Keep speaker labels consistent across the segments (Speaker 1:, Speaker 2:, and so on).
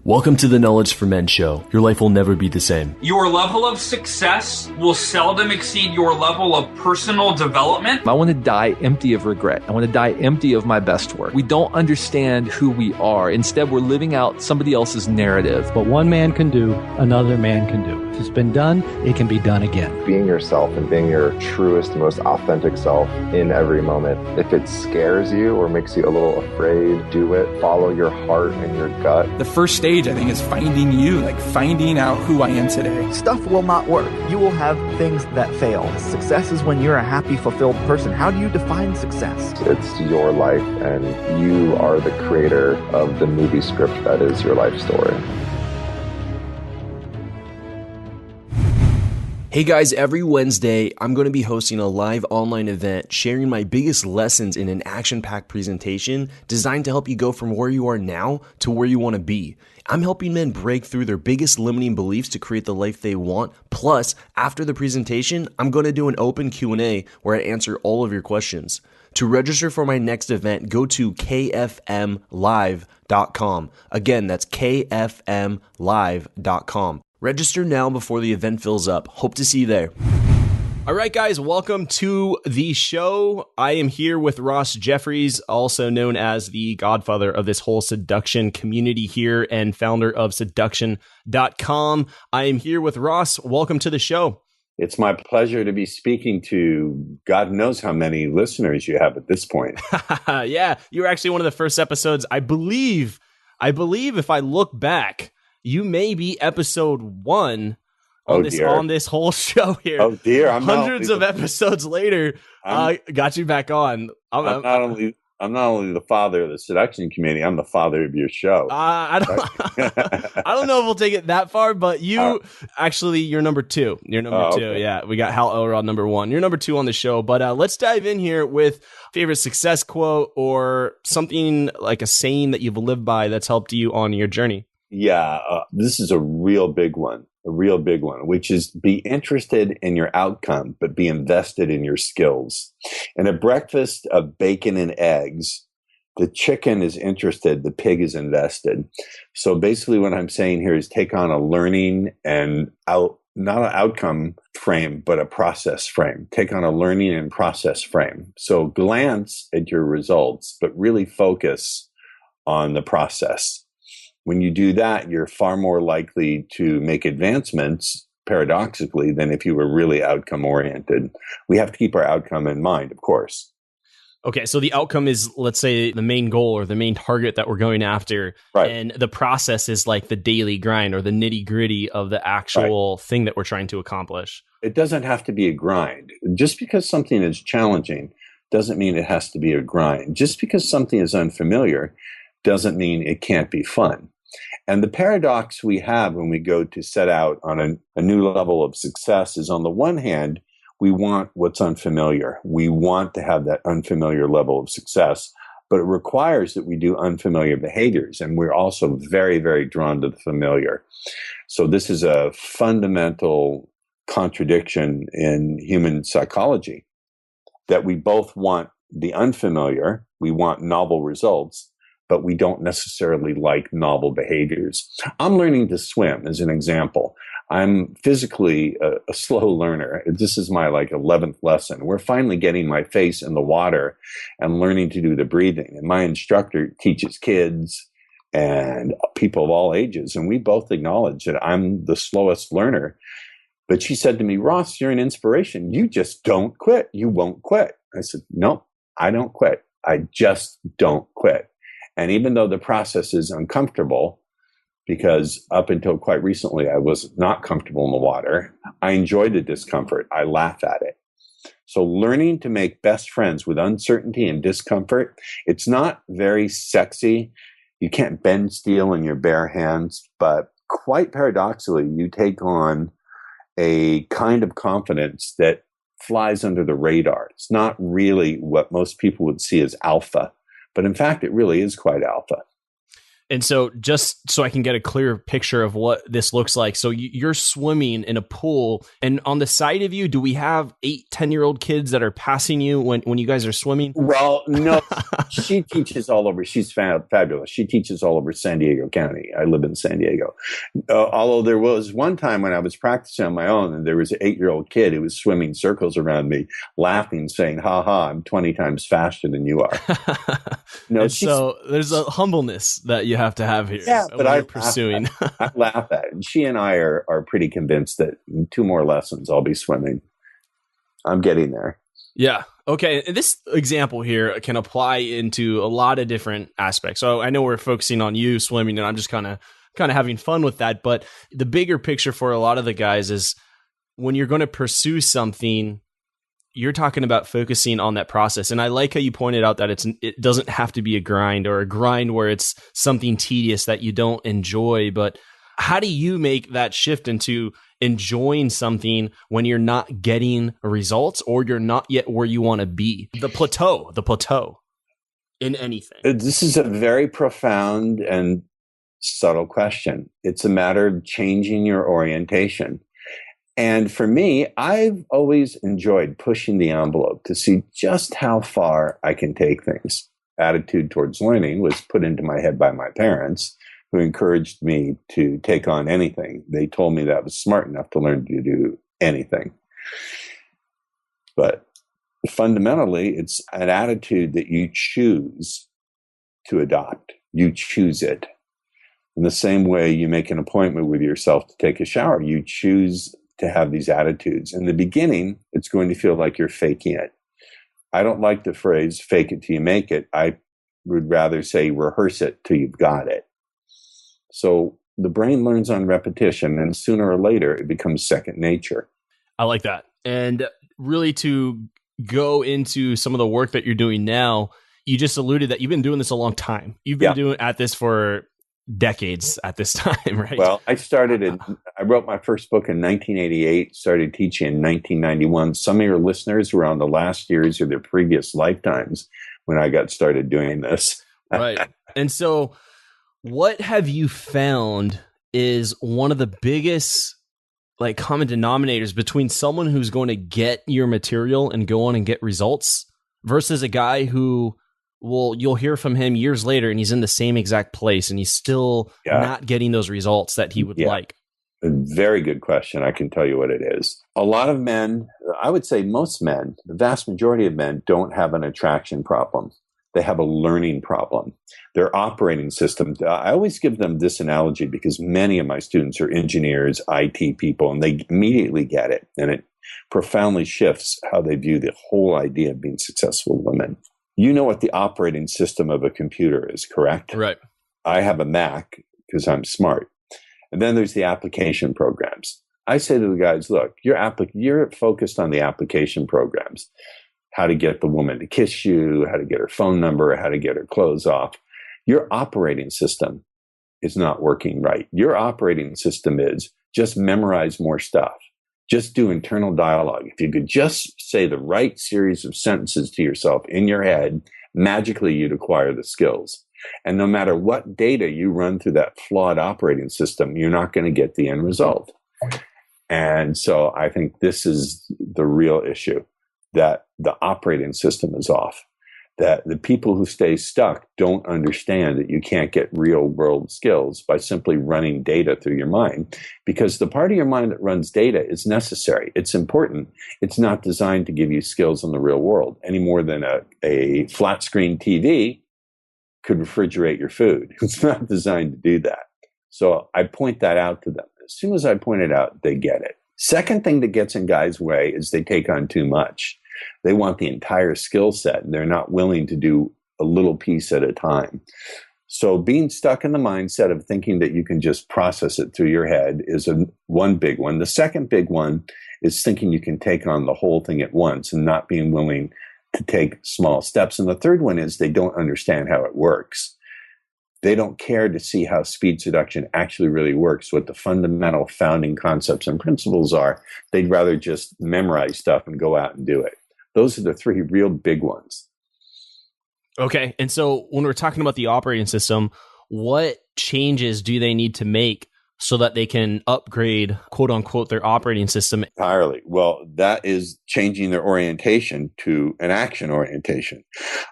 Speaker 1: Welcome to the Knowledge for Men show. Your life will never be the same.
Speaker 2: Your level of success will seldom exceed your level of personal development.
Speaker 3: I want to die empty of regret. I want to die empty of my best work. We don't understand who we are. Instead, we're living out somebody else's narrative.
Speaker 4: What one man can do, another man can do. If it's been done, it can be done again.
Speaker 5: Being yourself and being your truest, most authentic self in every moment. If it scares you or makes you a little afraid, do it. Follow your heart and your gut.
Speaker 6: The first stage, I think, is finding you, like finding out who I am today.
Speaker 7: Stuff will not work. You will have things that fail. Success is when you're a happy, fulfilled person. How do you define success?
Speaker 5: It's your life, and you are the creator of the movie script that is your life story.
Speaker 1: Hey guys, every Wednesday, I'm going to be hosting a live online event sharing my biggest lessons in an action-packed presentation designed to help you go from where you are now to where you want to be. I'm helping men break through their biggest limiting beliefs to create the life they want. Plus, after the presentation, I'm going to do an open Q&A where I answer all of your questions. To register for my next event, go to kfmlive.com. Again, that's kfmlive.com. Register now before the event fills up. Hope to see you there. All right, guys, welcome to the show. I am here with Ross Jeffries, also known as the godfather of this whole seduction community here and founder of seduction.com. I am here with Ross. Welcome to the show.
Speaker 8: It's my pleasure to be speaking to God knows how many listeners you have at this point.
Speaker 1: Yeah, you were actually one of the first episodes. I believe if I look back, you may be episode 1 on this whole show here.
Speaker 8: Oh dear!
Speaker 1: Hundreds of episodes later, got you back on.
Speaker 8: I'm not only the father of the seduction community. I'm the father of your show.
Speaker 1: I don't know if we'll take it that far, but you're number 2. You're number 2. Okay. Yeah, we got Hal Elrod number 1. You're number 2 on the show. But let's dive in here with favorite success quote or something like a saying that you've lived by that's helped you on your journey.
Speaker 8: Yeah, this is a real big one, which is be interested in your outcome, but be invested in your skills. In a breakfast of bacon and eggs, the chicken is interested, the pig is invested. So basically what I'm saying here is take on a learning and not an outcome frame, but a process frame. Take on a learning and process frame. So glance at your results, but really focus on the process. When you do that, you're far more likely to make advancements, paradoxically, than if you were really outcome-oriented. We have to keep our outcome in mind, of course.
Speaker 1: Okay, so the outcome is, let's say, the main goal or the main target that we're going after. Right. And the process is like the daily grind or the nitty-gritty of the actual thing that we're trying to accomplish. It
Speaker 8: doesn't have to be a grind. Just because something is challenging doesn't mean it has to be a grind. Just because something is unfamiliar doesn't mean it can't be fun. And the paradox we have when we go to set out on a new level of success is, on the one hand, we want what's unfamiliar. We want to have that unfamiliar level of success, but it requires that we do unfamiliar behaviors. And we're also very, very drawn to the familiar. So this is a fundamental contradiction in human psychology, that we both want the unfamiliar, we want novel results, but we don't necessarily like novel behaviors. I'm learning to swim as an example. I'm physically a slow learner. This is my 11th lesson. We're finally getting my face in the water and learning to do the breathing. And my instructor teaches kids and people of all ages. And we both acknowledge that I'm the slowest learner. But she said to me, Ross, you're an inspiration. You just don't quit. You won't quit. I said, no, I don't quit. I just don't quit. And even though the process is uncomfortable, because up until quite recently, I was not comfortable in the water, I enjoy the discomfort. I laugh at it. So learning to make best friends with uncertainty and discomfort, it's not very sexy. You can't bend steel in your bare hands, but quite paradoxically, you take on a kind of confidence that flies under the radar. It's not really what most people would see as alpha. But in fact, it really is quite alpha.
Speaker 1: And so just so I can get a clear picture of what this looks like. So you're swimming in a pool, and on the side of you, do we have 8-10-year-old kids that are passing you when you guys are swimming?
Speaker 8: Well, no, she teaches all over. She's fabulous. She teaches all over San Diego County. I live in San Diego. Although there was one time when I was practicing on my own, and there was an 8-year-old kid who was swimming circles around me, laughing, saying, "Ha ha, I'm 20 times faster than you are." No,
Speaker 1: so there's a humbleness that you have to have here.
Speaker 8: Yeah, but I'm
Speaker 1: pursuing.
Speaker 8: I laugh at it. And she and I are pretty convinced that in 2 more lessons I'll be swimming. I'm getting there.
Speaker 1: Yeah. Okay. And this example here can apply into a lot of different aspects. So I know we're focusing on you swimming, and I'm just kind of having fun with that. But the bigger picture for a lot of the guys is when you're going to pursue something, you're talking about focusing on that process. And I like how you pointed out that it doesn't have to be a grind, or a grind where it's something tedious that you don't enjoy. But how do you make that shift into enjoying something when you're not getting results, or you're not yet where you want to be? The plateau in anything.
Speaker 8: This is a very profound and subtle question. It's a matter of changing your orientation. And for me, I've always enjoyed pushing the envelope to see just how far I can take things. Attitude towards learning was put into my head by my parents, who encouraged me to take on anything. They told me that I was smart enough to learn to do anything. But fundamentally, it's an attitude that you choose to adopt. You choose it. In the same way you make an appointment with yourself to take a shower, you choose to have these attitudes. In the beginning, it's going to feel like you're faking it. I don't like the phrase fake it till you make it. I would rather say rehearse it till you've got it. So the brain learns on repetition, and sooner or later it becomes second nature.
Speaker 1: I like that. And really, to go into some of the work that you're doing now, you just alluded that you've been doing this a long time. You've been doing at this for decades at this time, right?
Speaker 8: Well, I wrote my first book in 1988, started teaching in 1991. Some of your listeners were on the last years of their previous lifetimes when I got started doing this.
Speaker 1: Right. And so what have you found is one of the biggest common denominators between someone who's going to get your material and go on and get results versus a guy who you'll hear from him years later and he's in the same exact place and he's still not getting those results that he would like?
Speaker 8: A very good question. I can tell you what it is. A lot of men, I would say most men, the vast majority of men don't have an attraction problem. They have a learning problem. Their operating system, I always give them this analogy because many of my students are engineers, IT people, and they immediately get it. And it profoundly shifts how they view the whole idea of being successful women. You know what the operating system of a computer is, correct?
Speaker 1: Right.
Speaker 8: I have a Mac because I'm smart. And then there's the application programs. I say to the guys, look, you're focused on the application programs. How to get the woman to kiss you, how to get her phone number, how to get her clothes off. Your operating system is not working right. Your operating system is just memorize more stuff. Just do internal dialogue. If you could just say the right series of sentences to yourself in your head, magically you'd acquire the skills. And no matter what data you run through that flawed operating system, you're not going to get the end result. And so I think this is the real issue, that the operating system is off. That the people who stay stuck don't understand that you can't get real world skills by simply running data through your mind, because the part of your mind that runs data is necessary. It's important. It's not designed to give you skills in the real world any more than a flat screen TV could refrigerate your food. It's not designed to do that. So I point that out to them. As soon as I point it out, they get it. Second thing that gets in guys' way is they take on too much. They want the entire skill set, and they're not willing to do a little piece at a time. So being stuck in the mindset of thinking that you can just process it through your head is one big one. The second big one is thinking you can take on the whole thing at once and not being willing to take small steps. And the third one is they don't understand how it works. They don't care to see how speed seduction actually really works, what the fundamental founding concepts and principles are. They'd rather just memorize stuff and go out and do it. Those are the three real big ones.
Speaker 1: Okay. And so when we're talking about the operating system, what changes do they need to make so that they can upgrade, quote unquote, their operating system?
Speaker 8: Entirely. Well, that is changing their orientation to an action orientation.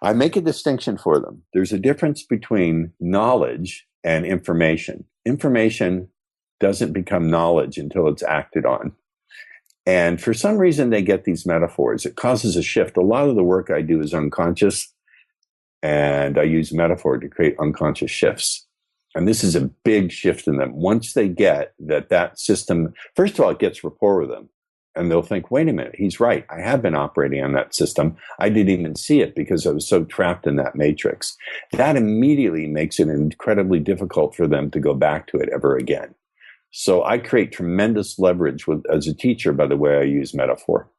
Speaker 8: I make a distinction for them. There's a difference between knowledge and information. Information doesn't become knowledge until it's acted on. And for some reason, they get these metaphors. It causes a shift. A lot of the work I do is unconscious, and I use metaphor to create unconscious shifts. And this is a big shift in them. Once they get that system, first of all, it gets rapport with them. And they'll think, wait a minute, he's right. I have been operating on that system. I didn't even see it because I was so trapped in that matrix. That immediately makes it incredibly difficult for them to go back to it ever again. So I create tremendous leverage as a teacher by the way I use metaphor.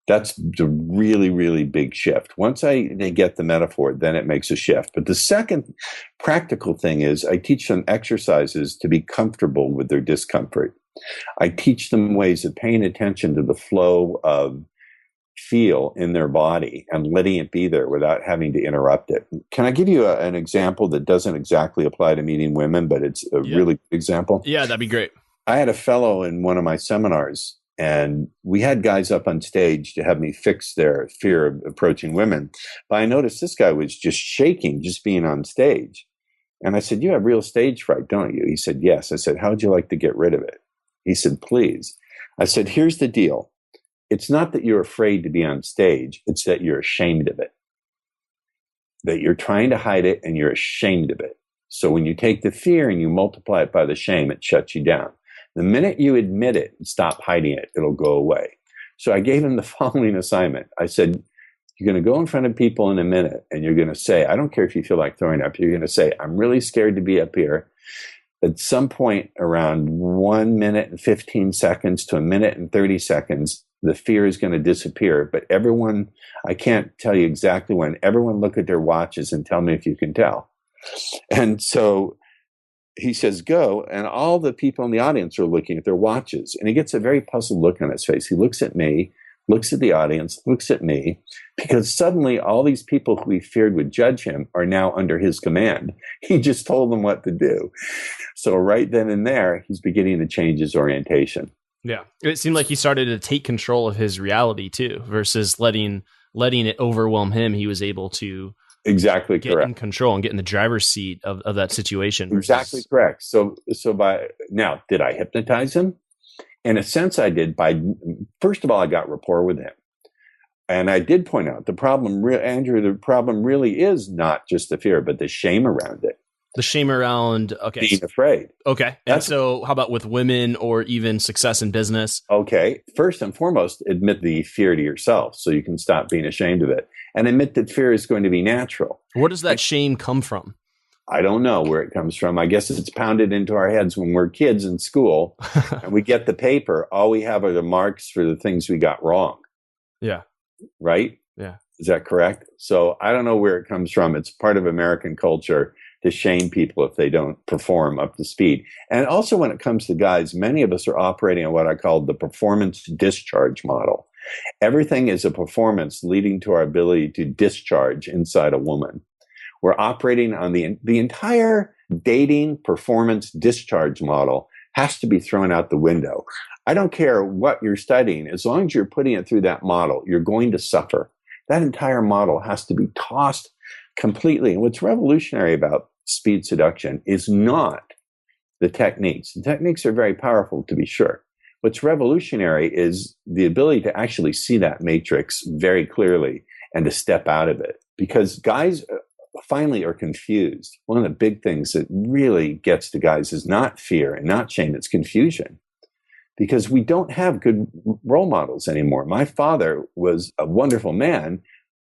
Speaker 8: That's the really, really big shift. Once they get the metaphor, then it makes a shift. But the second practical thing is I teach them exercises to be comfortable with their discomfort. I teach them ways of paying attention to the flow of feel in their body and letting it be there without having to interrupt it. Can I give you an example that doesn't exactly apply to meeting women, but it's a really good example?
Speaker 1: Yeah, that'd be great.
Speaker 8: I had a fellow in one of my seminars, and we had guys up on stage to have me fix their fear of approaching women. But I noticed this guy was just shaking just being on stage. And I said, you have real stage fright, don't you? He said, yes. I said, how would you like to get rid of it? He said, please. I said, here's the deal. It's not that you're afraid to be on stage. It's that you're ashamed of it. That you're trying to hide it and you're ashamed of it. So when you take the fear and you multiply it by the shame, it shuts you down. The minute you admit it and stop hiding it, it'll go away. So I gave him the following assignment. I said, you're going to go in front of people in a minute and you're going to say, I don't care if you feel like throwing up. You're going to say, I'm really scared to be up here. At some point around 1 minute and 15 seconds to 1 minute and 30 seconds, the fear is going to disappear. But everyone, I can't tell you exactly when, everyone look at their watches and tell me if you can tell. And so he says, go. And all the people in the audience are looking at their watches. And he gets a very puzzled look on his face. He looks at me, looks at the audience, looks at me, because suddenly all these people who he feared would judge him are now under his command. He just told them what to do. So right then and there, he's beginning to change his orientation.
Speaker 1: Yeah. It seemed like he started to take control of his reality too, versus letting it overwhelm him. He was able to
Speaker 8: exactly
Speaker 1: get in control and get in the driver's seat of that situation.
Speaker 8: Exactly correct. So by now, did I hypnotize him? In a sense, I did. First of all, I got rapport with him. And I did point out the problem, Andrew, the problem really is not just the fear, but the shame around it.
Speaker 1: The shame around, okay.
Speaker 8: Being afraid.
Speaker 1: Okay. And so how about with women or even success in business?
Speaker 8: Okay. First and foremost, admit the fear to yourself so you can stop being ashamed of it. And admit that fear is going to be natural.
Speaker 1: Where does that shame come from?
Speaker 8: I don't know where it comes from. I guess it's pounded into our heads when we're kids in school and we get the paper. All we have are the marks for the things we got wrong.
Speaker 1: Yeah.
Speaker 8: Right?
Speaker 1: Yeah.
Speaker 8: Is that correct? So I don't know where it comes from. It's part of American culture to shame people if they don't perform up to speed. And also when it comes to guys, many of us are operating on what I call the performance discharge model. Everything is a performance leading to our ability to discharge inside a woman. We're operating on the entire dating performance discharge model has to be thrown out the window. I don't care what you're studying. As long as you're putting it through that model, you're going to suffer. That entire model has to be tossed completely. And what's revolutionary about speed seduction is not the techniques. The techniques are very powerful, to be sure. What's revolutionary is the ability to actually see that matrix very clearly and to step out of it. Because guys finally are confused. One of the big things that really gets to guys is not fear and not shame, it's confusion. Because we don't have good role models anymore. My father was a wonderful man,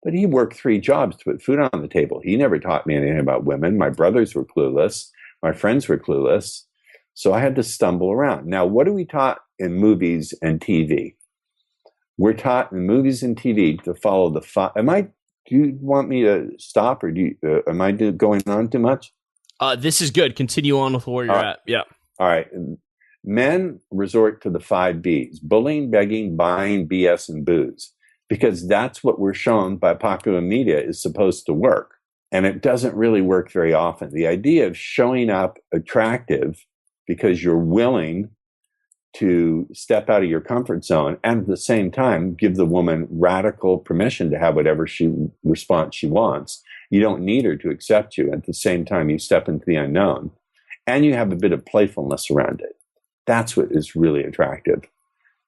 Speaker 8: but he worked 3 jobs to put food on the table. He never taught me anything about women. My brothers were clueless. My friends were clueless. So I had to stumble around. Now, what are we taught in movies and TV? We're taught in movies and TV to follow the do you want me to stop or am I going on too much?
Speaker 1: This is good. Continue on with where you're at. Yeah.
Speaker 8: All right. Men resort to the 5 Bs: bullying, begging, buying, BS, and booze. Because that's what we're shown by popular media is supposed to work. And it doesn't really work very often. The idea of showing up attractive because you're willing to step out of your comfort zone and at the same time give the woman radical permission to have whatever response she wants. You don't need her to accept you. At the same time, you step into the unknown and you have a bit of playfulness around it. That's what is really attractive.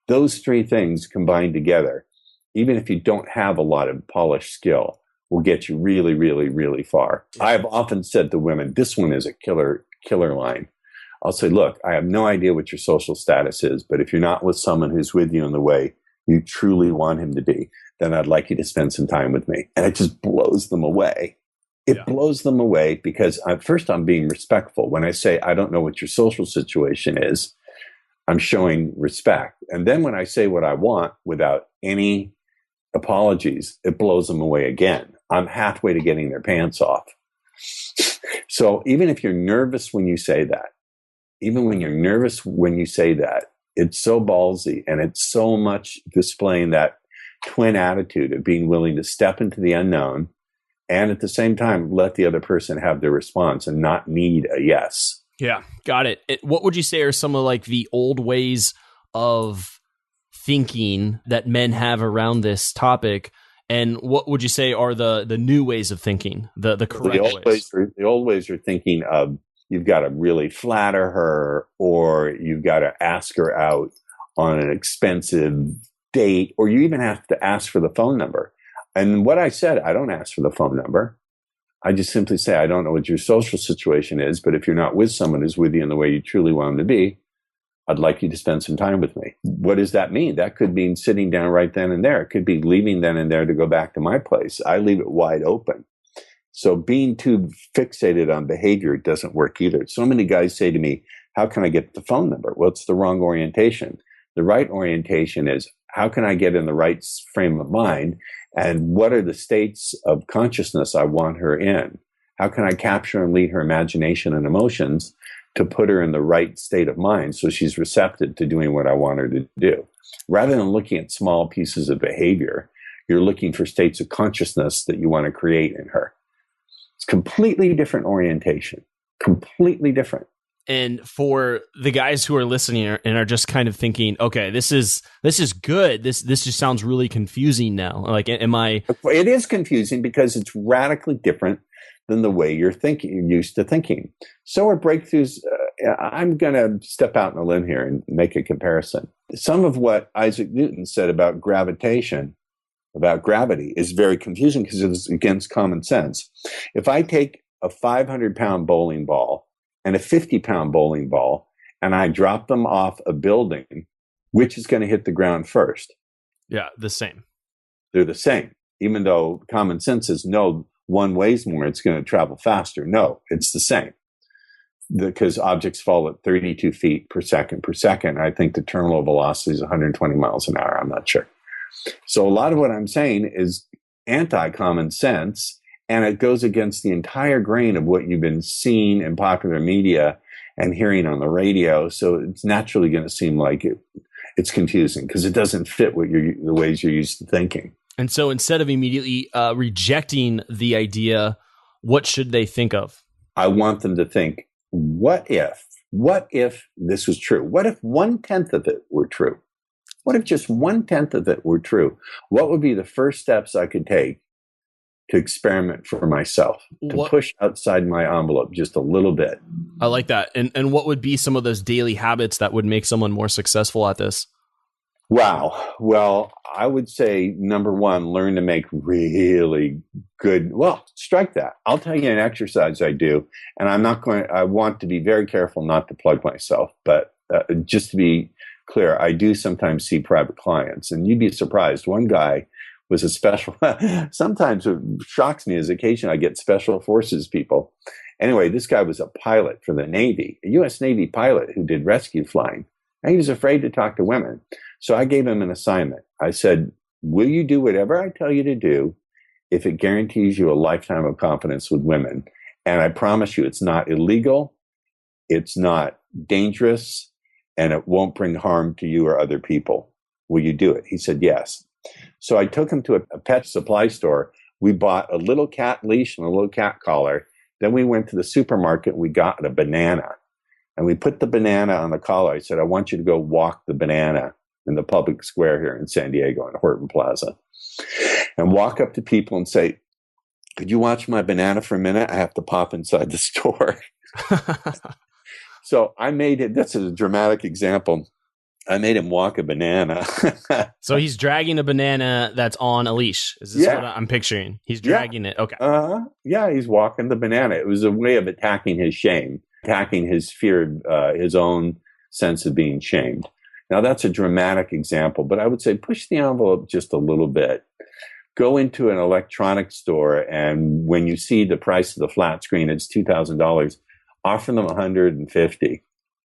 Speaker 8: Those three things combined together, even if you don't have a lot of polished skill, will get you really, really, really far. I've often said to women, this one is a killer line. I'll say, look, I have no idea what your social status is, but if you're not with someone who's with you in the way you truly want him to be, then I'd like you to spend some time with me. And it just blows them away. It blows them away because first I'm being respectful. When I say, I don't know what your social situation is, I'm showing respect. And then when I say what I want without any apologies, it blows them away again. I'm halfway to getting their pants off. So even if you're nervous when you say that, it's so ballsy and it's so much displaying that twin attitude of being willing to step into the unknown and at the same time let the other person have their response and not need a yes.
Speaker 1: Yeah, got it. What would you say are some of like the old ways of thinking that men have around this topic? And what would you say are the new ways of thinking, the correct ways?
Speaker 8: The old ways are thinking of you've got to really flatter her, or you've got to ask her out on an expensive date, or you even have to ask for the phone number. And what I said, I don't ask for the phone number. I just simply say, I don't know what your social situation is, but if you're not with someone who's with you in the way you truly want them to be, I'd like you to spend some time with me. What does that mean? That could mean sitting down right then and there. It could be leaving then and there to go back to my place. I leave it wide open. So being too fixated on behavior doesn't work either. So many guys say to me, how can I get the phone number? Well, it's the wrong orientation. The right orientation is, how can I get in the right frame of mind? And what are the states of consciousness I want her in? How can I capture and lead her imagination and emotions to put her in the right state of mind so she's receptive to doing what I want her to do? Rather than looking at small pieces of behavior, you're looking for states of consciousness that you want to create in her. It's completely different orientation, completely different.
Speaker 1: And for the guys who are listening and are just kind of thinking, okay, this is good. This just sounds really confusing now. Like, am I?
Speaker 8: It is confusing because it's radically different than the way you're used to thinking. So are breakthroughs. I'm going to step out on a limb here and make a comparison. Some of what Isaac Newton said about gravitation, about gravity, is very confusing because it's against common sense. If I take a 500-pound bowling ball and a 50-pound bowling ball, and I drop them off a building, which is going to hit the ground first?
Speaker 1: Yeah, the same.
Speaker 8: They're the same. Even though common sense is, no, one weighs more, it's going to travel faster. No, it's the same. Because objects fall at 32 feet per second. I think the terminal velocity is 120 miles an hour. I'm not sure. So a lot of what I'm saying is anti-common sense, and it goes against the entire grain of what you've been seeing in popular media and hearing on the radio. So it's naturally going to seem like it's confusing because it doesn't fit the ways you're used to thinking.
Speaker 1: And so instead of immediately rejecting the idea, what should they think of?
Speaker 8: I want them to think, what if this was true? What if 1/10 of it were true? What if just 1/10 of it were true? What would be the first steps I could take to experiment for myself, to push outside my envelope just a little bit?
Speaker 1: I like that. And what would be some of those daily habits that would make someone more successful at this?
Speaker 8: Wow. Well, I would say, number one, learn to make really good. Well, strike that. I'll tell you an exercise I do, and I want to be very careful not to plug myself, but just to be clear, I do sometimes see private clients, and you'd be surprised. One guy was a special, sometimes it shocks me as occasionally I get special forces people. Anyway, this guy was a pilot for the Navy, a U.S. Navy pilot who did rescue flying. And he was afraid to talk to women. So I gave him an assignment. I said, will you do whatever I tell you to do if it guarantees you a lifetime of confidence with women? And I promise you, it's not illegal, it's not dangerous, and it won't bring harm to you or other people. Will you do it? He said, yes. So I took him to a pet supply store, We bought a little cat leash and a little cat collar. Then we went to the supermarket and we got a banana. And we put the banana on the collar. I said, I want you to go walk the banana in the public square here in San Diego in Horton Plaza. And walk up to people and say, could you watch my banana for a minute? I have to pop inside the store. So I made it, that's a dramatic example. I made him walk a banana.
Speaker 1: So he's dragging a banana that's on a leash. Is this what I'm picturing? He's dragging it. Okay.
Speaker 8: Yeah, he's walking the banana. It was a way of attacking his shame, attacking his fear, his own sense of being shamed. Now, that's a dramatic example, but I would say push the envelope just a little bit. Go into an electronics store, and when you see the price of the flat screen, it's $2,000. Offer them $150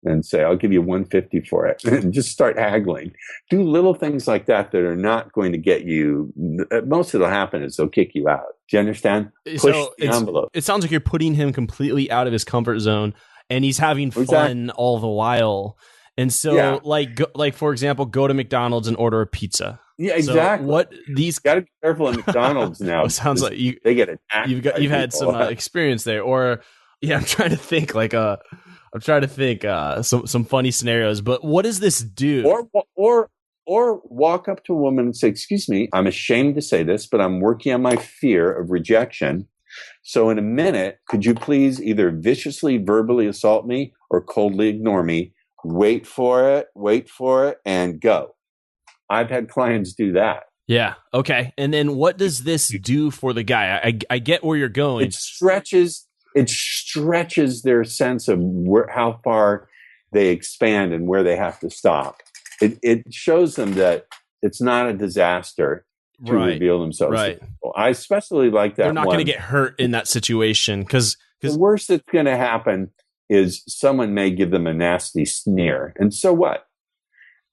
Speaker 8: and say, I'll give you $150 for it. And just start haggling. Do little things like that that are not going to get you. Most of it'll happen is they'll kick you out. Do you understand? Push the envelope.
Speaker 1: It sounds like you're putting him completely out of his comfort zone, and he's having fun all the while. And so, like for example, go to McDonald's and order a pizza.
Speaker 8: Yeah, exactly.
Speaker 1: So what these
Speaker 8: got to be careful at McDonald's now.
Speaker 1: It sounds like
Speaker 8: they get attacked.
Speaker 1: You've had some experience there, or I'm trying to think some funny scenarios. But what does this do?
Speaker 8: Or walk up to a woman and say, "Excuse me, I'm ashamed to say this, but I'm working on my fear of rejection. So in a minute, could you please either viciously verbally assault me or coldly ignore me? Wait for it, and go." I've had clients do that.
Speaker 1: Yeah. Okay. And then what does this do for the guy? I get where you're going.
Speaker 8: It stretches their sense of how far they expand and where they have to stop. It shows them that it's not a disaster to reveal themselves.
Speaker 1: Right.
Speaker 8: I especially like that.
Speaker 1: They're not going to get hurt in that situation because
Speaker 8: the worst that's going to happen is someone may give them a nasty sneer. And so what?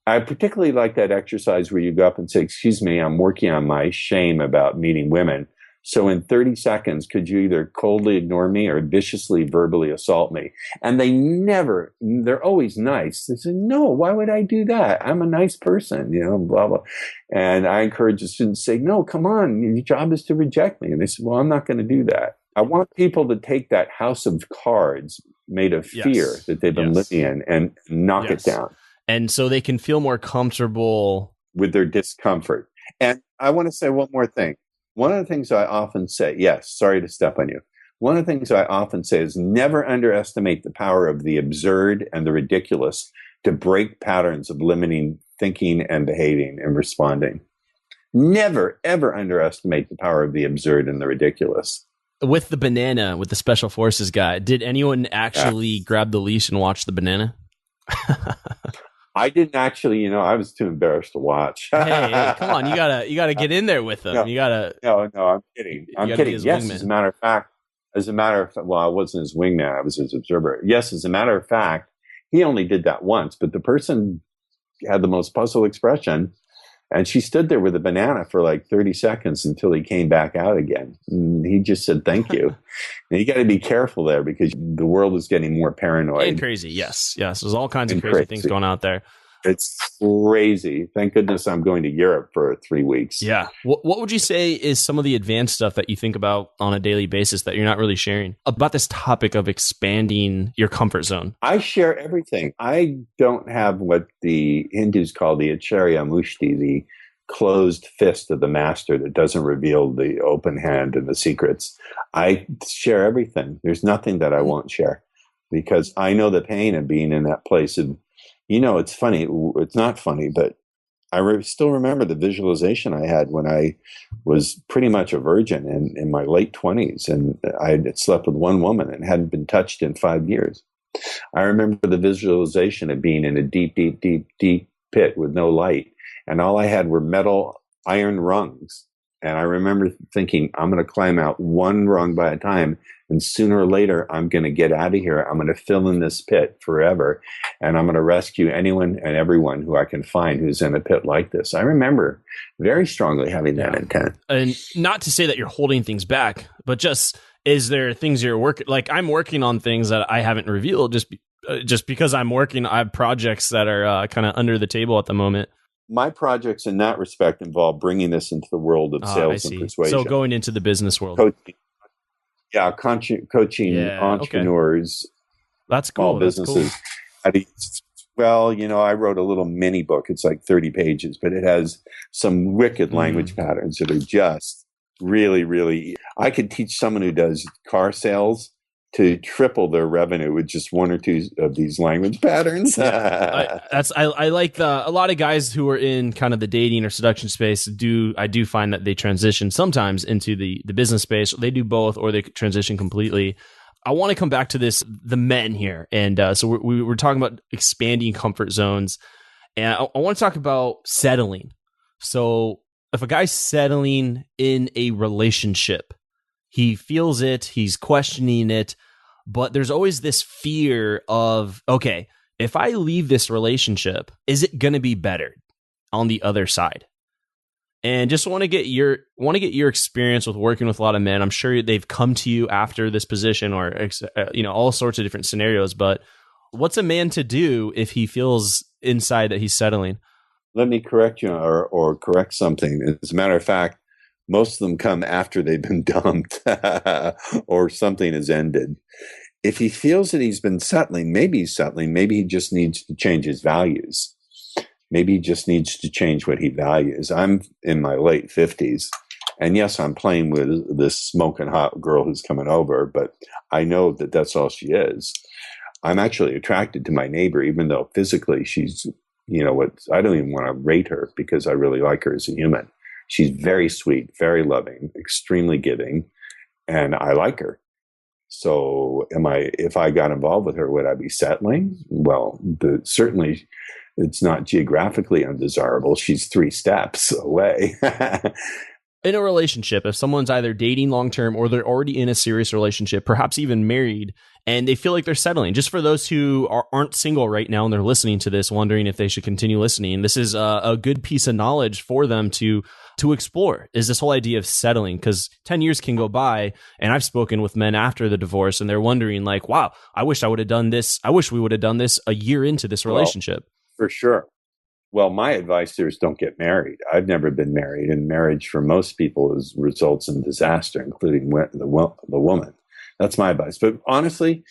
Speaker 8: I particularly like that exercise where you go up and say, "Excuse me, I'm working on my shame about meeting women. So in 30 seconds, could you either coldly ignore me or viciously verbally assault me?" And they're always nice. They say, "No, why would I do that? I'm a nice person, blah, blah." And I encourage the students to say, "No, come on, your job is to reject me." And they say, "Well, I'm not going to do that." I want people to take that house of cards made of fear that they've been living in and knock it down.
Speaker 1: And so they can feel more comfortable
Speaker 8: with their discomfort. And I want to say one more thing. One of the things I often say, sorry to step on you. One of the things I often say is never underestimate the power of the absurd and the ridiculous to break patterns of limiting thinking and behaving and responding. Never, ever underestimate the power of the absurd and the ridiculous.
Speaker 1: With the banana, with the special forces guy, did anyone actually grab the leash and watch the banana?
Speaker 8: I didn't actually, I was too embarrassed to watch.
Speaker 1: hey, come on, you gotta get in there with them.
Speaker 8: No,
Speaker 1: you gotta.
Speaker 8: No, I'm kidding. I'm kidding. Yes, wingman. As a matter of fact, well, I wasn't his wingman. I was his observer. Yes, as a matter of fact, he only did that once, but the person had the most puzzled expression, and she stood there with a banana for like 30 seconds until he came back out again. And he just said, "Thank you." And you got to be careful there because the world is getting more paranoid.
Speaker 1: And crazy. Yes. There's all kinds of crazy things going out there.
Speaker 8: It's crazy. Thank goodness I'm going to Europe for 3 weeks.
Speaker 1: Yeah. What would you say is some of the advanced stuff that you think about on a daily basis that you're not really sharing about this topic of expanding your comfort zone?
Speaker 8: I share everything. I don't have what the Hindus call the acharya mushti, the closed fist of the master that doesn't reveal the open hand and the secrets. I share everything. There's nothing that I won't share because I know the pain of being in that place. And, it's funny. It's not funny, but I still remember the visualization I had when I was pretty much a virgin in my late 20s. And I had slept with one woman and hadn't been touched in 5 years. I remember the visualization of being in a deep, deep, deep, deep pit with no light. And all I had were metal iron rungs. And I remember thinking, I'm going to climb out one rung by a time. And sooner or later, I'm going to get out of here. I'm going to fill in this pit forever. And I'm going to rescue anyone and everyone who I can find who's in a pit like this. I remember very strongly having that intent.
Speaker 1: And not to say that you're holding things back, but just, is there things you're working, like I'm working on things that I haven't revealed just because I'm working, I have projects that are kind of under the table at the moment.
Speaker 8: my projects in that respect involve bringing this into the world of sales and persuasion.
Speaker 1: So going into the business world.
Speaker 8: Coaching entrepreneurs,
Speaker 1: that's cool.
Speaker 8: small businesses. That's cool. Well, I wrote a little mini book. It's like 30 pages, but it has some wicked language patterns that are just really, really. I could teach someone who does car sales to triple their revenue with just one or two of these language patterns.
Speaker 1: I like a lot of guys who are in kind of the dating or seduction space I do find that they transition sometimes into the business space. They do both, or they transition completely. I want to come back to the men here. And so we're talking about expanding comfort zones. And I want to talk about settling. So if a guy's settling in a relationship, he feels it, he's questioning it, but there's always this fear of, okay, if I leave this relationship, is it going to be better on the other side? And just want to get your experience with working with a lot of men. I'm sure they've come to you after this position, or all sorts of different scenarios. But what's a man to do if he feels inside that he's settling?
Speaker 8: Let me correct you or correct something. As a matter of fact, most of them come after they've been dumped or something has ended. If he feels that he's been settling, maybe he's settling. Maybe he just needs to change his values. Maybe he just needs to change what he values. I'm in my late 50s. And yes, I'm playing with this smoking hot girl who's coming over, but I know that that's all she is. I'm actually attracted to my neighbor, even though physically she's, I don't even want to rate her because I really like her as a human. She's very sweet, very loving, extremely giving, and I like her. So if I got involved with her, would I be settling? Well, certainly it's not geographically undesirable. She's 3 steps away.
Speaker 1: In a relationship, if someone's either dating long-term or they're already in a serious relationship, perhaps even married, and they feel like they're settling, just for those who aren't single right now and they're listening to this, wondering if they should continue listening, this is a good piece of knowledge for them to explore, is this whole idea of settling. Because 10 years can go by, and I've spoken with men after the divorce, and they're wondering like, wow, I wish I would have done this. I wish we would have done this a year into this relationship.
Speaker 8: For sure. Well, my advice there is don't get married. I've never been married, and marriage for most people results in disaster, including the woman. That's my advice. But honestly,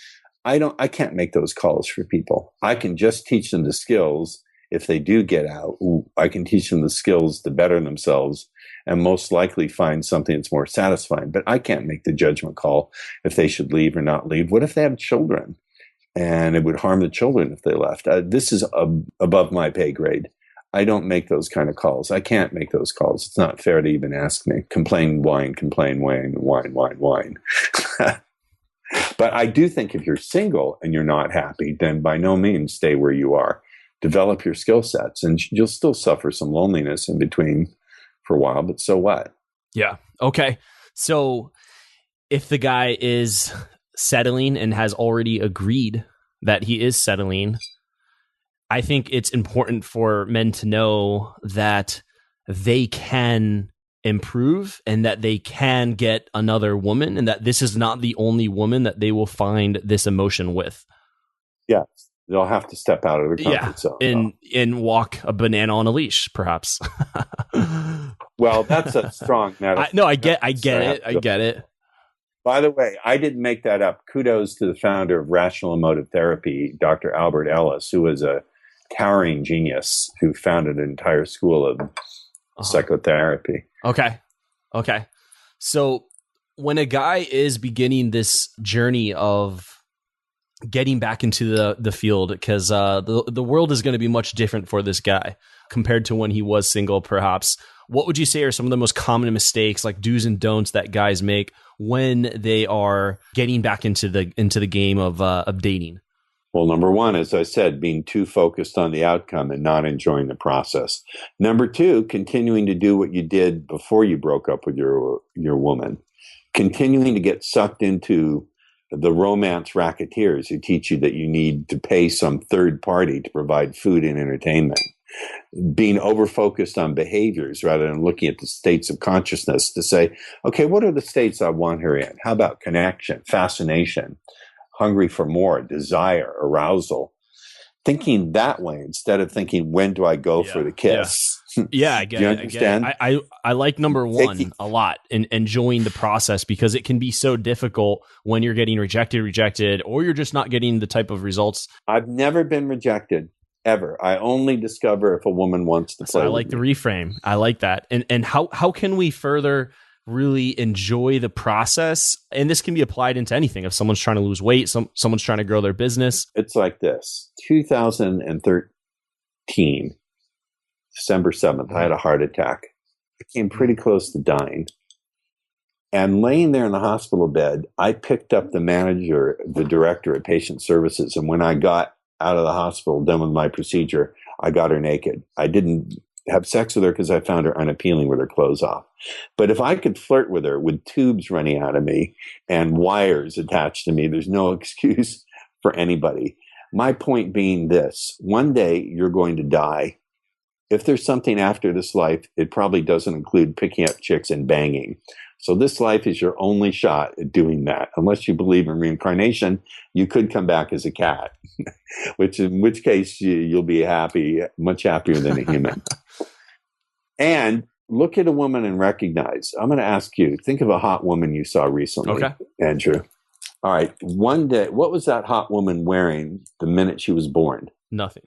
Speaker 8: I can't make those calls for people. I can just teach them the skills. If they do get out, I can teach them the skills to better themselves and most likely find something that's more satisfying. But I can't make the judgment call if they should leave or not leave. What if they have children? And it would harm the children if they left. This is above my pay grade. I don't make those kind of calls. I can't make those calls. It's not fair to even ask me. Complain, whine, whine. But I do think if you're single and you're not happy, then by no means stay where you are. Develop your skill sets, and you'll still suffer some loneliness in between for a while, but so what?
Speaker 1: Yeah. Okay. So if the guy is settling and has already agreed that he is settling, I think it's important for men to know that they can improve and that they can get another woman, and that this is not the only woman that they will find this emotion with.
Speaker 8: Yeah. They'll have to step out of their comfort zone.
Speaker 1: And walk a banana on a leash, perhaps.
Speaker 8: Well, that's a strong metaphor.
Speaker 1: I get it.
Speaker 8: By the way, I didn't make that up. Kudos to the founder of Rational Emotive Therapy, Dr. Albert Ellis, who was a towering genius who founded an entire school of psychotherapy.
Speaker 1: Okay. So when a guy is beginning this journey of getting back into the field, because the world is going to be much different for this guy compared to when he was single, perhaps, what would you say are some of the most common mistakes, like do's and don'ts, that guys make when they are getting back into the game of dating?
Speaker 8: Well, number one, as I said, being too focused on the outcome and not enjoying the process. Number two, continuing to do what you did before you broke up with your woman. Continuing to get sucked into the romance racketeers who teach you that you need to pay some third party to provide food and entertainment. Being over-focused on behaviors rather than looking at the states of consciousness to say, okay, what are the states I want her in? How about connection, fascination, hungry for more, desire, arousal? thinking that way instead of thinking, when do I go for the kiss?
Speaker 1: Yeah, I get
Speaker 8: Do you
Speaker 1: it.
Speaker 8: understand?
Speaker 1: I like number one a lot, and enjoying the process, because it can be so difficult when you're getting rejected, or you're just not getting the type of results.
Speaker 8: I've never been rejected, ever. I only discover if a woman wants to play.
Speaker 1: I like the reframe. I like that. And how can we further really enjoy the process? And this can be applied into anything. If someone's trying to lose weight, someone's trying to grow their business.
Speaker 8: It's like this. 2013, December 7th, I had a heart attack. I came pretty close to dying. And laying there in the hospital bed, I picked up the manager, the director at patient services. And when I got out of the hospital, done with my procedure, I got her naked. I didn't have sex with her because I found her unappealing with her clothes off. But if I could flirt with her with tubes running out of me and wires attached to me, there's no excuse for anybody. My point being this: one day you're going to die. If there's something after this life, it probably doesn't include picking up chicks and banging. So this life is your only shot at doing that. Unless you believe in reincarnation, you could come back as a cat, in which case you'll be happy, much happier than a human. And look at a woman and recognize. I'm going to ask you, think of a hot woman you saw recently, Andrew. All right. One day, what was that hot woman wearing the minute she was born?
Speaker 1: Nothing.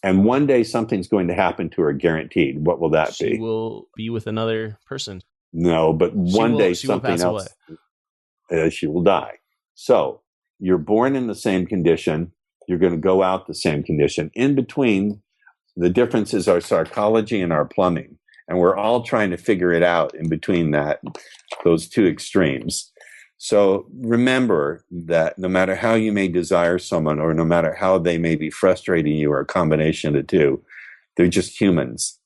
Speaker 8: And one day something's going to happen to her, guaranteed. What will that be?
Speaker 1: She will be with another person.
Speaker 8: No, but one day something else, she will die. So you're born in the same condition. You're going to go out the same condition. In between, the difference is our psychology and our plumbing. And we're all trying to figure it out in between those two extremes. So remember that no matter how you may desire someone, or no matter how they may be frustrating you, or a combination of the two, they're just humans.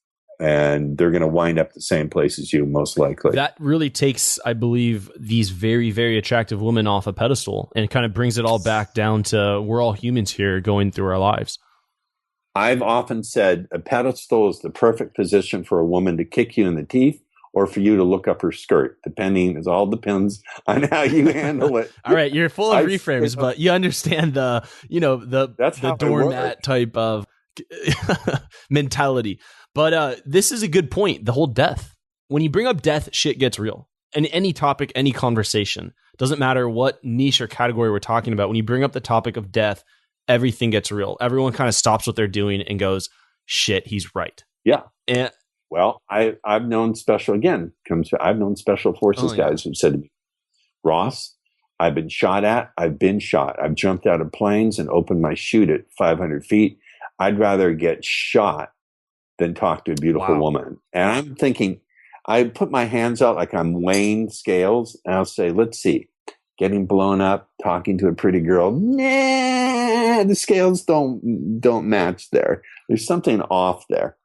Speaker 8: And they're going to wind up the same place as you, most likely.
Speaker 1: That really takes, I believe, these very, very attractive women off a pedestal, and kind of brings it all back down to we're all humans here going through our lives.
Speaker 8: I've often said a pedestal is the perfect position for a woman to kick you in the teeth, or for you to look up her skirt, depending. It all depends on how you handle it.
Speaker 1: All right, you're full of reframes, but you understand the doormat type of mentality. But this is a good point. The whole death. When you bring up death, shit gets real. And any topic, any conversation, doesn't matter what niche or category we're talking about. When you bring up the topic of death, everything gets real. Everyone kind of stops what they're doing and goes, shit, he's right.
Speaker 8: Yeah.
Speaker 1: And
Speaker 8: well, I've known special forces guys who've said to me, Ross, I've been shot at. I've jumped out of planes and opened my chute at 500 feet. I'd rather get shot than talk to a beautiful woman. And I'm thinking, I put my hands out like I'm weighing scales, and I'll say, let's see, getting blown up, talking to a pretty girl. Nah, the scales don't match there. There's something off there.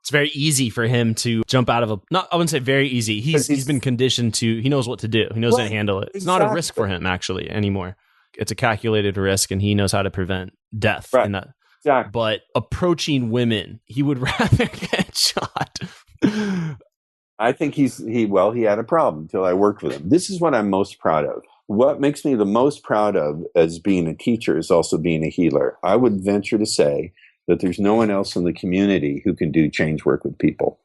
Speaker 1: It's very easy for him to jump out of I wouldn't say very easy. He's been conditioned to, he knows what to do. He knows how to handle it. It's not a risk for him actually anymore. It's a calculated risk, and he knows how to prevent death in that.
Speaker 8: Exactly.
Speaker 1: But approaching women, he would rather get shot.
Speaker 8: I think he had a problem until I worked with him. This is what I'm most proud of. What makes me the most proud of as being a teacher is also being a healer. I would venture to say that there's no one else in the community who can do change work with people.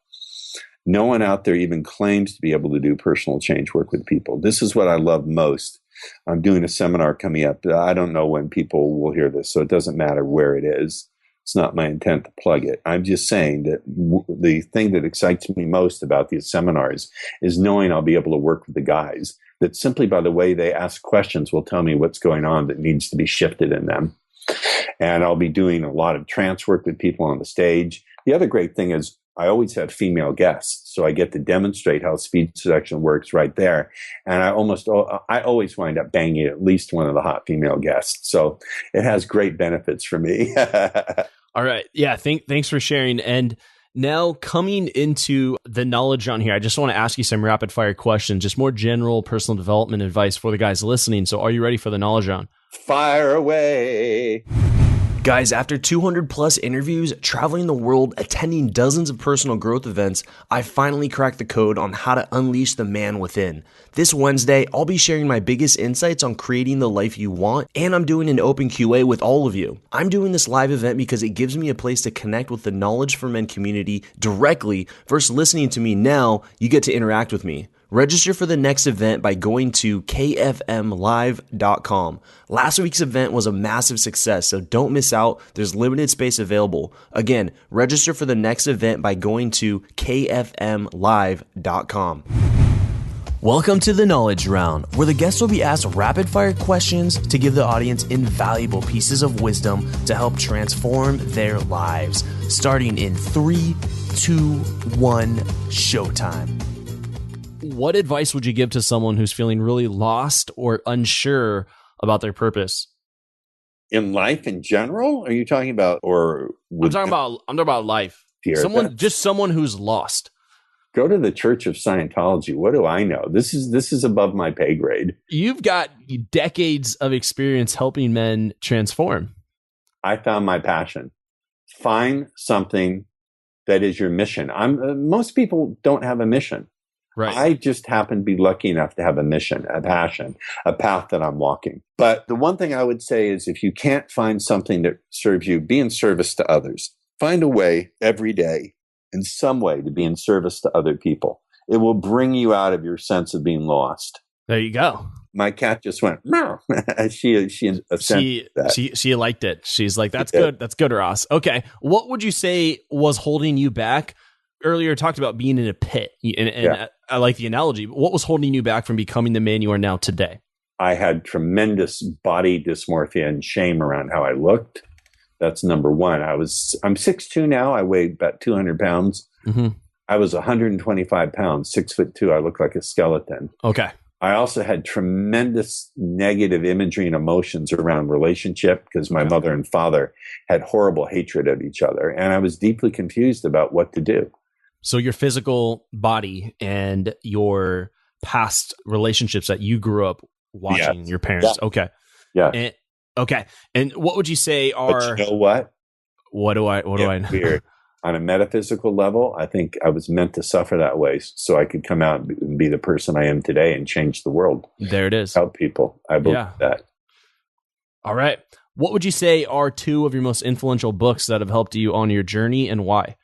Speaker 8: No one out there even claims to be able to do personal change work with people. This is what I love most. I'm doing a seminar coming up. I don't know when people will hear this, so it doesn't matter where it is. It's not my intent to plug it. I'm just saying that the thing that excites me most about these seminars is knowing I'll be able to work with the guys that simply by the way they ask questions will tell me what's going on that needs to be shifted in them. And I'll be doing a lot of trance work with people on the stage. The other great thing is I always have female guests, so I get to demonstrate how speed seduction works right there. And I always wind up banging at least one of the hot female guests. So it has great benefits for me.
Speaker 1: All right. Yeah. Thanks for sharing. And now coming into the knowledge on here, I just want to ask you some rapid fire questions, just more general personal development advice for the guys listening. So are you ready for the knowledge on?
Speaker 8: Fire away.
Speaker 1: Guys, after 200 plus interviews, traveling the world, attending dozens of personal growth events, I finally cracked the code on how to unleash the man within. This Wednesday, I'll be sharing my biggest insights on creating the life you want, and I'm doing an open QA with all of you. I'm doing this live event because it gives me a place to connect with the Knowledge for Men community directly versus listening to me now. You get to interact with me. Register for the next event by going to kfmlive.com. Last week's event was a massive success, so don't miss out. There's limited space available. Again, register for the next event by going to kfmlive.com. Welcome to the Knowledge Round, where the guests will be asked rapid-fire questions to give the audience invaluable pieces of wisdom to help transform their lives. Starting in 3, 2, 1, showtime. What advice would you give to someone who's feeling really lost or unsure about their purpose?
Speaker 8: In life in general? Are you talking about, or
Speaker 1: I'm talking about life.
Speaker 8: Here,
Speaker 1: Someone who's lost.
Speaker 8: Go to the Church of Scientology. What do I know? This is above my pay grade.
Speaker 1: You've got decades of experience helping men transform.
Speaker 8: I found my passion. Find something that is your mission. Most people don't have a mission.
Speaker 1: Right.
Speaker 8: I just happen to be lucky enough to have a mission, a passion, a path that I'm walking. But the one thing I would say is if you can't find something that serves you, be in service to others. Find a way every day in some way to be in service to other people. It will bring you out of your sense of being lost.
Speaker 1: There you go.
Speaker 8: My cat just went, meow. She
Speaker 1: liked it. She's like, that's good. That's good, Ross. Okay. What would you say was holding you back? Earlier talked about being in a pit, and I like the analogy. But what was holding you back from becoming the man you are now today?
Speaker 8: I had tremendous body dysmorphia and shame around how I looked. That's number one. I'm 6'2" now. I weigh about 200 pounds.
Speaker 1: Mm-hmm.
Speaker 8: I was 125 pounds, 6'2". I looked like a skeleton.
Speaker 1: Okay.
Speaker 8: I also had tremendous negative imagery and emotions around relationship because my mother and father had horrible hatred of each other. And I was deeply confused about what to do.
Speaker 1: So your physical body and your past relationships that you grew up watching your parents.
Speaker 8: Yeah.
Speaker 1: Okay.
Speaker 8: Yeah.
Speaker 1: Okay. And what would you say are...
Speaker 8: But you know what?
Speaker 1: What do I know?
Speaker 8: Weird. On a metaphysical level, I think I was meant to suffer that way so I could come out and be the person I am today and change the world.
Speaker 1: There it is.
Speaker 8: Help people. I believe that.
Speaker 1: All right. What would you say are two of your most influential books that have helped you on your journey and why?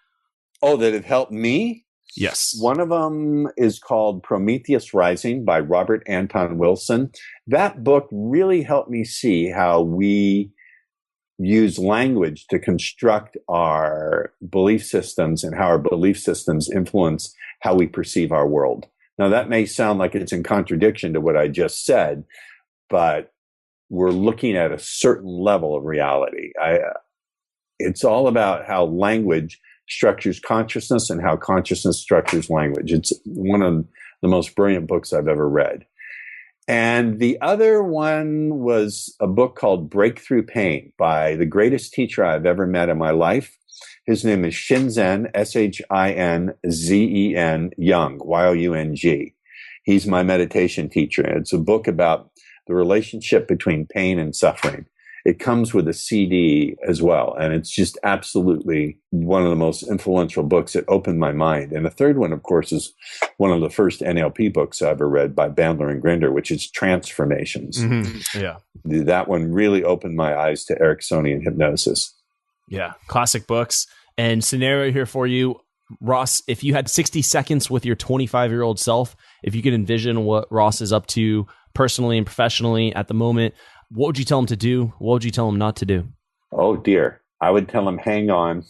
Speaker 8: Oh, that have helped me?
Speaker 1: Yes.
Speaker 8: One of them is called Prometheus Rising by Robert Anton Wilson. That book really helped me see how we use language to construct our belief systems and how our belief systems influence how we perceive our world. Now, that may sound like it's in contradiction to what I just said, but we're looking at a certain level of reality. It's all about how language structures consciousness and how consciousness structures language. It's one of the most brilliant books I've ever read. And the other one was a book called Breakthrough Pain by the greatest teacher I've ever met in my life. His name is Shinzen, Shinzen Young, Young. He's my meditation teacher. It's a book about the relationship between pain and suffering. It comes with a CD as well, and it's just absolutely one of the most influential books that opened my mind. And the third one, of course, is one of the first NLP books I ever read by Bandler and Grinder, which is Transformations.
Speaker 1: Mm-hmm. Yeah.
Speaker 8: That one really opened my eyes to Ericksonian hypnosis.
Speaker 1: Yeah, classic books. And scenario here for you, Ross, if you had 60 seconds with your 25-year-old self, if you could envision what Ross is up to personally and professionally at the moment, what would you tell him to do? What would you tell him not to do?
Speaker 8: Oh, dear. I would tell him, hang on.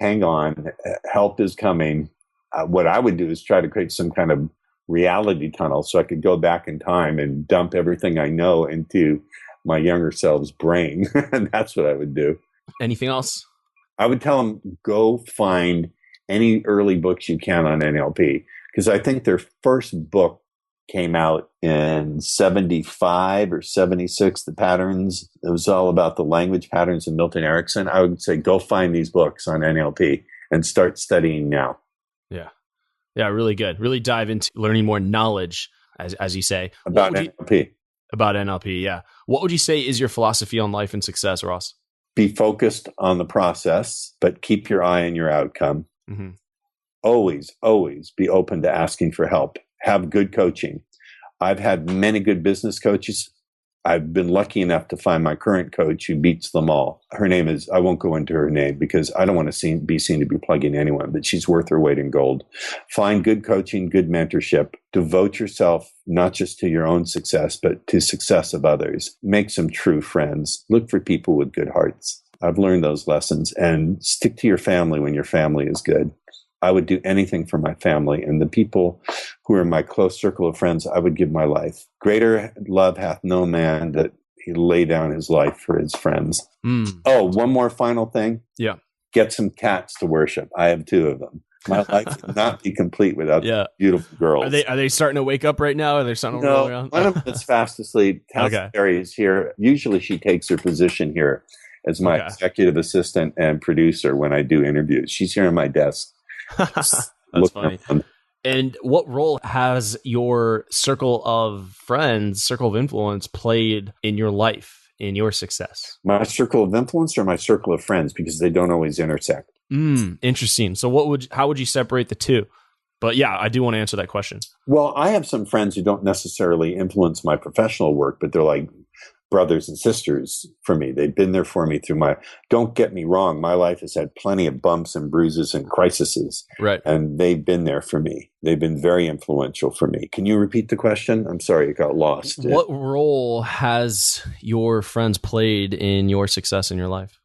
Speaker 8: Hang on. Help is coming. What I would do is try to create some kind of reality tunnel so I could go back in time and dump everything I know into my younger self's brain. And that's what I would do.
Speaker 1: Anything else?
Speaker 8: I would tell him, go find any early books you can on NLP. Because I think their first book came out in 75 or 76, The Patterns. It was all about the language patterns of Milton Erickson. I would say, go find these books on NLP and start studying now.
Speaker 1: Yeah. Yeah, really good. Really dive into learning more knowledge, as you say.
Speaker 8: About NLP.
Speaker 1: About NLP, yeah. What would you say is your philosophy on life and success, Ross?
Speaker 8: Be focused on the process, but keep your eye on your outcome.
Speaker 1: Mm-hmm.
Speaker 8: Always, always be open to asking for help. Have good coaching. I've had many good business coaches. I've been lucky enough to find my current coach who beats them all. Her name is, I won't go into her name because I don't want to be seen to be plugging anyone, but she's worth her weight in gold. Find good coaching, good mentorship. Devote yourself not just to your own success, but to success of others. Make some true friends. Look for people with good hearts. I've learned those lessons, and stick to your family when your family is good. I would do anything for my family, and the people who are in my close circle of friends, I would give my life. Greater love hath no man that he lay down his life for his friends. Oh, one more final thing.
Speaker 1: Yeah.
Speaker 8: Get some cats to worship. I have 2 of them. My life would not be complete without beautiful girls.
Speaker 1: Are they starting to wake up right now? Are they starting to roll around?
Speaker 8: One of them is fast asleep. Terry is here. Usually she takes her position here as my executive assistant and producer when I do interviews. She's here on my desk.
Speaker 1: That's funny. And what role has your circle of friends, circle of influence played in your life, in your success?
Speaker 8: My circle of influence or my circle of friends, because they don't always intersect.
Speaker 1: Interesting. So how would you separate the two? But yeah, I do want to answer that question.
Speaker 8: Well, I have some friends who don't necessarily influence my professional work, but they're like brothers and sisters for me. They've been there for me through don't get me wrong, my life has had plenty of bumps and bruises and crises.
Speaker 1: Right.
Speaker 8: And they've been there for me. They've been very influential for me. Can you repeat the question? I'm sorry, it got lost.
Speaker 1: What role has your friends played in your success in your life?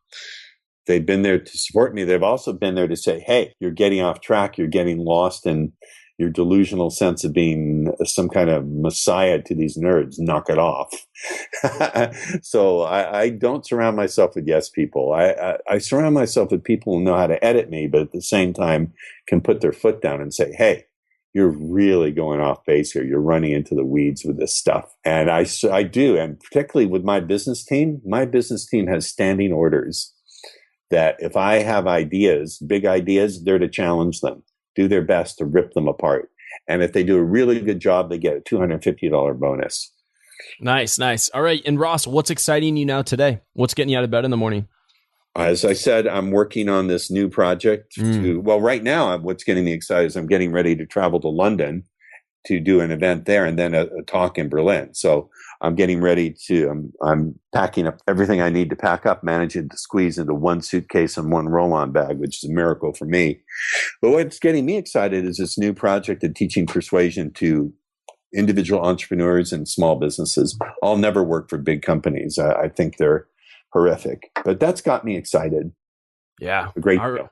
Speaker 8: They've been there to support me. They've also been there to say, hey, you're getting off track. You're getting lost in your delusional sense of being some kind of messiah to these nerds. Knock it off. So I don't surround myself with yes people. I surround myself with people who know how to edit me, but at the same time can put their foot down and say, hey, you're really going off base here. You're running into the weeds with this stuff. And I do. And particularly with my business team has standing orders that if I have ideas, big ideas, they're to challenge them. Do their best to rip them apart. And if they do a really good job, they get a $250 bonus.
Speaker 1: Nice. All right. And Ross, what's exciting you now today? What's getting you out of bed in the morning?
Speaker 8: As I said, I'm working on this new project. Right now, what's getting me excited is I'm getting ready to travel to London to do an event there and then a talk in Berlin. So I'm getting ready I'm packing up everything I need to pack up, managing to squeeze into one suitcase and one roll-on bag, which is a miracle for me. But what's getting me excited is this new project of teaching persuasion to individual entrepreneurs and small businesses. I'll never work for big companies. I think they're horrific, but that's got me excited.
Speaker 1: Yeah.
Speaker 8: A great deal.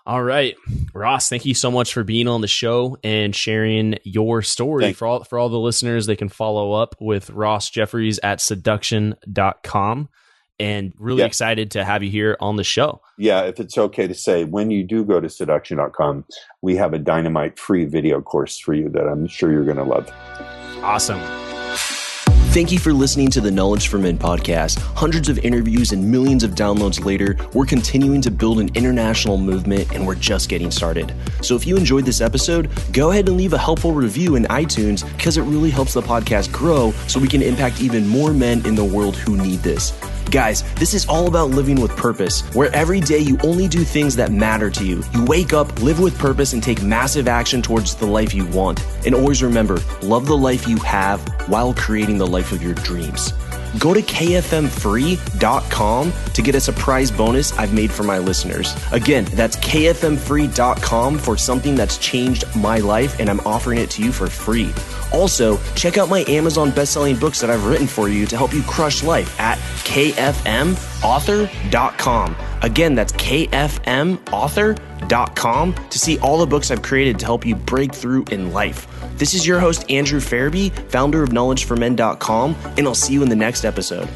Speaker 1: All right, Ross, thank you so much for being on the show and sharing your story. For all the listeners, they can follow up with Ross Jeffries at seduction.com, and really excited to have you here on the show.
Speaker 8: Yeah, if it's okay to say, when you do go to seduction.com, we have a dynamite free video course for you that I'm sure you're going to love.
Speaker 1: Awesome.
Speaker 9: Thank you for listening to the Knowledge for Men podcast. Hundreds of interviews and millions of downloads later, we're continuing to build an international movement, and we're just getting started. So if you enjoyed this episode, go ahead and leave a helpful review in iTunes, because it really helps the podcast grow so we can impact even more men in the world who need this. Guys, this is all about living with purpose, where every day you only do things that matter to you. You wake up, live with purpose, and take massive action towards the life you want. And always remember, love the life you have while creating the life of your dreams. Go to kfmfree.com to get a surprise bonus I've made for my listeners. Again, that's kfmfree.com for something that's changed my life, and I'm offering it to you for free. Also, check out my Amazon best-selling books that I've written for you to help you crush life at kfmauthor.com. Again, that's kfmauthor.com to see all the books I've created to help you break through in life. This is your host, Andrew Farabee, founder of knowledgeformen.com, and I'll see you in the next episode.